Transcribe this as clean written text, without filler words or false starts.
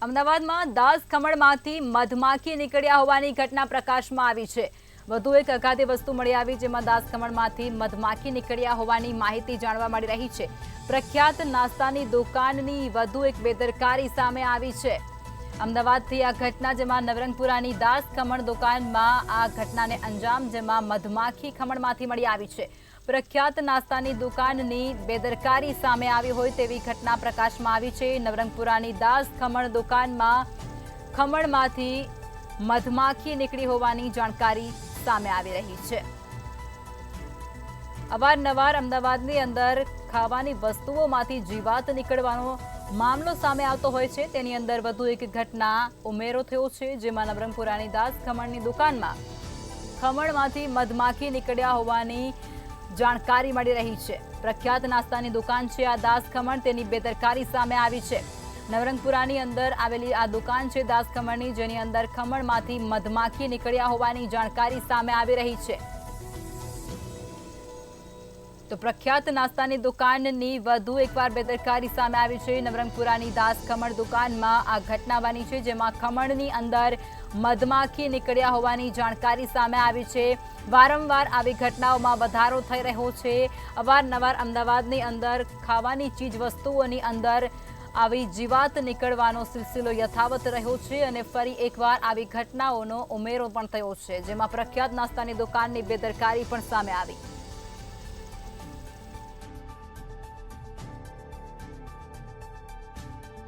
અમદાવાદમાં દાસ ખમણમાંથી મધમાખી નીકળ્યા હોવાની ઘટના પ્રકાશમાં આવી છે। વધુ એક અગાધી વસ્તુ મળી આવી, જેમાં દાસ ખમણમાંથી મધમાખી નીકળ્યા હોવાની માહિતી જાણવા મળી રહી છે। પ્રખ્યાત નાસ્તાની દુકાનની વધુ એક બેદરકારી સામે આવી છે। અમદાવાદથી આ ઘટના, જેમાં નવરંગપુરાની દાસ ખમણ દુકાનમાં આ ઘટનાને અંજામ, જેમાં મધમાખી ખમણમાંથી મળી આવી છે। પ્રખ્યાત નાસ્તાની દુકાનની બેદરકારી સામે આવી હોય તેવી ઘટના પ્રકાશમાં આવી છે। નવરંગપુરાની દાસ ખમણ દુકાનમાં ખમણમાંથી મધમાખી નીકળી હોવાની જાણકારી સામે આવી રહી છે। અવારનવાર અમદાવાદની અંદર ખાવાની વસ્તુઓમાંથી જીવાત નીકળવાનો મામલો સામે આવતો હોય છે। તેની અંદર વધુ એક ઘટના ઉમેરો થયો છે, જેમાં નવરંગપુરાની દાસ ખમણની દુકાનમાં ખમણમાંથી મધમાખી નીકળ્યા હોવાની જાણકારી મળી રહી છે। પ્રખ્યાત નાસ્તાની દુકાન છે આ દાસ ખમણ, તેની બેદરકારી સામે આવી છે। નવરંગપુરાની અંદર આવેલી આ દુકાન છે દાસ ખમણની, જેની અંદર ખમણમાંથી મધમાખી નીકળ્યા હોવાની જાણકારી સામે આવી રહી છે। તો પ્રખ્યાત નાસ્તાની દુકાનની વધુ એકવાર બેદરકારી સામે આવી છે। નવરંગપુરાની દાસ ખમણ દુકાનમાં આ ઘટના બની છે, જેમાં ખમણની અંદર મધમાખી નીકળ્યા હોવાની જાણકારી સામે આવી છે। વારંવાર આવી ઘટનાઓમાં વધારો થઈ રહ્યો છે। અવારનવાર અમદાવાદની અંદર ખાવાની ચીજ વસ્તુઓની અંદર આવી જીવાત નીકળવાનો સિલસિલો યથાવત રહ્યો છે અને ફરી એકવાર આવી ઘટનાઓનો ઉમેરો પણ થયો છે, જેમાં પ્રખ્યાત નાસ્તાની દુકાનની બેદરકારી પણ સામે આવી।